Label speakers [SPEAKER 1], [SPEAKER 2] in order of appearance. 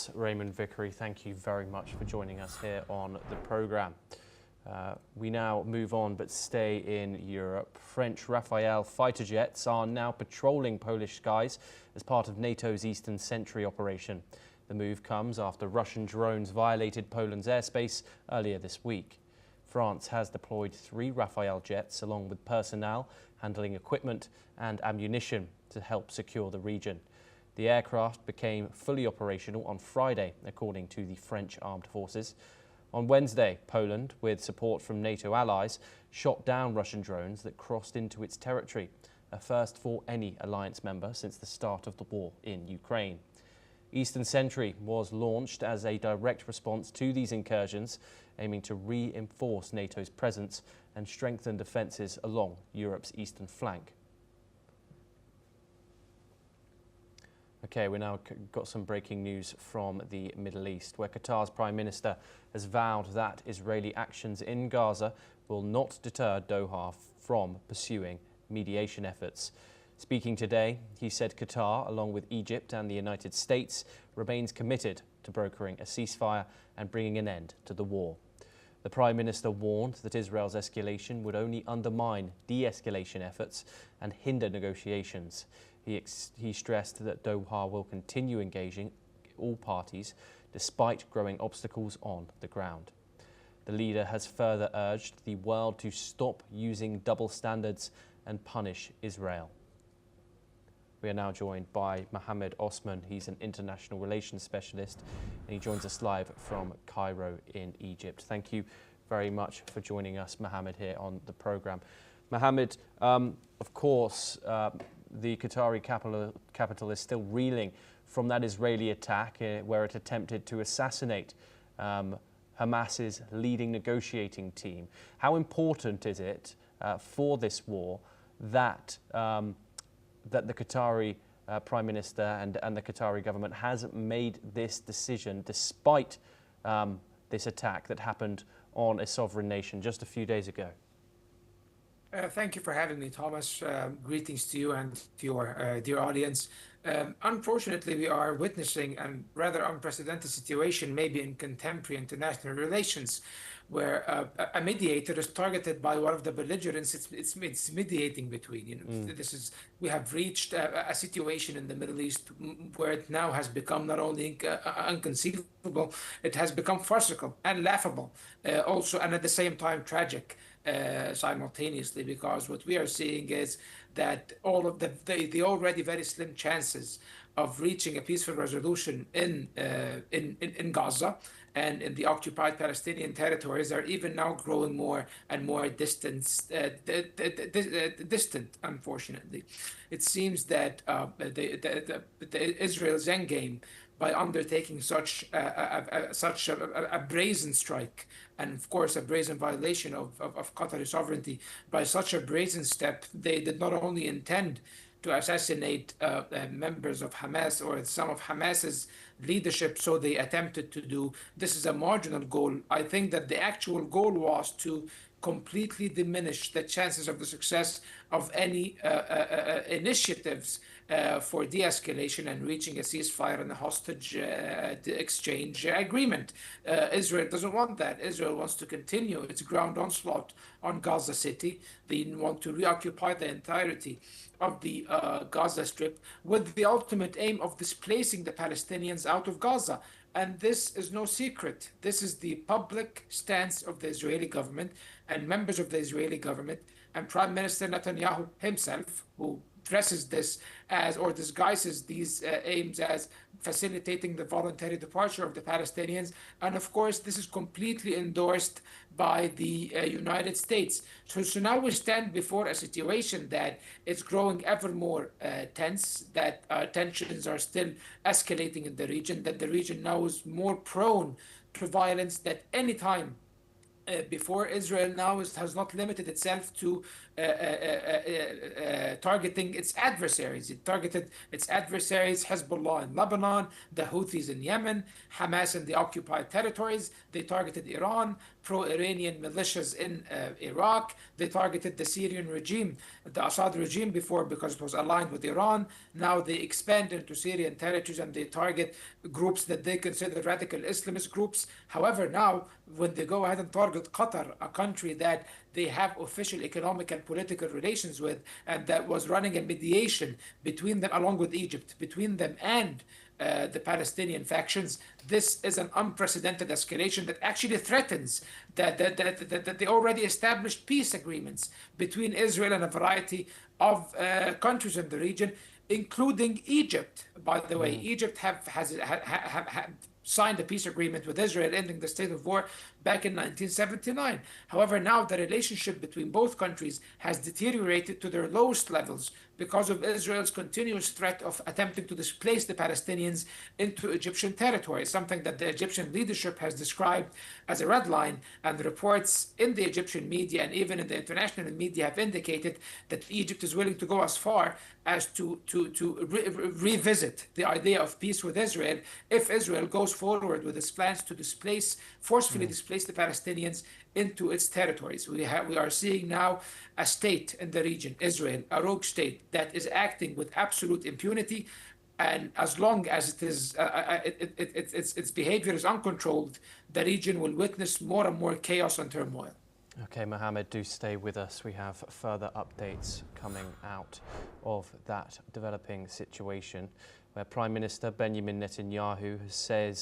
[SPEAKER 1] us, Raymond Vickery. Thank you very much for joining us here on the programme. We now move on but stay in Europe. French Rafale fighter jets are now patrolling Polish skies as part of NATO's Eastern Sentry operation. The move comes after Russian drones violated Poland's airspace earlier this week. France has deployed 3 Rafale jets along with personnel handling equipment and ammunition to help secure the region. The aircraft became fully operational on Friday, according to the French armed forces. On Wednesday, Poland, with support from NATO allies, shot down Russian drones that crossed into its territory, a first for any alliance member since the start of the war in Ukraine. Eastern Sentry was launched as a direct response to these incursions, aiming to reinforce NATO's presence and strengthen defences along Europe's eastern flank. Okay, we now got some breaking news from the Middle East, where Qatar's Prime Minister has vowed that Israeli actions in Gaza will not deter Doha from pursuing mediation efforts. Speaking today, he said Qatar, along with Egypt and the United States, remains committed to brokering a ceasefire and bringing an end to the war. The Prime Minister warned that Israel's escalation would only undermine de-escalation efforts and hinder negotiations. He stressed that Doha will continue engaging all parties despite growing obstacles on the ground. The leader has further urged the world to stop using double standards and punish Israel. We are now joined by Mohammed Osman. He's an international relations specialist and he joins us live from Cairo in Egypt. Thank you very much for joining us, Mohammed, here on the programme. Mohammed, of course, the Qatari capital is still reeling from that Israeli attack where it attempted to assassinate Hamas's leading negotiating team. How important is it for this war that that the Qatari Prime Minister and the Qatari government has made this decision despite this attack that happened on a sovereign nation just a few days ago?
[SPEAKER 2] Thank you for having me, Thomas. Greetings to you and to your dear audience. Unfortunately, we are witnessing a rather unprecedented situation, maybe in contemporary international relations, where a mediator is targeted by one of the belligerents it's mediating between. We have reached a situation in the Middle East where it now has become not only inconceivable, it has become farcical and laughable, also, and at the same time tragic. Simultaneously, because what we are seeing is that all of the already very slim chances of reaching a peaceful resolution in Gaza and in the occupied Palestinian territories are even now growing more and more distant. Unfortunately, it seems that Israel's endgame by undertaking such a brazen strike, and of course a brazen violation of Qatari sovereignty, by such a brazen step, they did not only intend to assassinate members of Hamas or some of Hamas's leadership, so they attempted to do. This is a marginal goal. I think that the actual goal was to completely diminish the chances of the success of any initiatives for de-escalation and reaching a ceasefire and a hostage exchange agreement. Israel doesn't want that. Israel wants to continue its ground onslaught on Gaza City. They want to reoccupy the entirety of the Gaza Strip with the ultimate aim of displacing the Palestinians out of Gaza. And this is no secret. This is the public stance of the Israeli government and members of the Israeli government and Prime Minister Netanyahu himself, who dresses this as or disguises these aims as facilitating the voluntary departure of the Palestinians. And of course, this is completely endorsed by the United States. So now we stand before a situation that is growing ever more tense, that tensions are still escalating in the region, that the region now is more prone to violence than any time before. Israel now has not limited itself to targeting its adversaries. It targeted its adversaries, Hezbollah in Lebanon, the Houthis in Yemen, Hamas in the occupied territories. They targeted Iran, pro-Iranian militias in Iraq. They targeted the Syrian regime, the Assad regime before, because it was aligned with Iran. Now they expand into Syrian territories and they target groups that they consider radical Islamist groups. However, now when they go ahead and target Qatar, a country that they have official economic and political relations with, and that was running a mediation between them, along with Egypt, between them and the Palestinian factions, this is an unprecedented escalation that actually threatens that the already established peace agreements between Israel and a variety of countries in the region, including Egypt. By the way, Egypt has signed a peace agreement with Israel ending the state of war back in 1979. However, now the relationship between both countries has deteriorated to their lowest levels because of Israel's continuous threat of attempting to displace the Palestinians into Egyptian territory, something that the Egyptian leadership has described as a red line, and the reports in the Egyptian media and even in the international media have indicated that Egypt is willing to go as far as to revisit the idea of peace with Israel if Israel goes forward with its plans to forcefully displace the Palestinians into its territories. We are seeing now a state in the region, Israel, a rogue state that is acting with absolute impunity, and as long as it is its behavior is uncontrolled, the region will witness more and more chaos and turmoil.
[SPEAKER 1] Okay, Mohammed, do stay with us. We have further updates coming out of that developing situation, where Prime Minister Benjamin Netanyahu says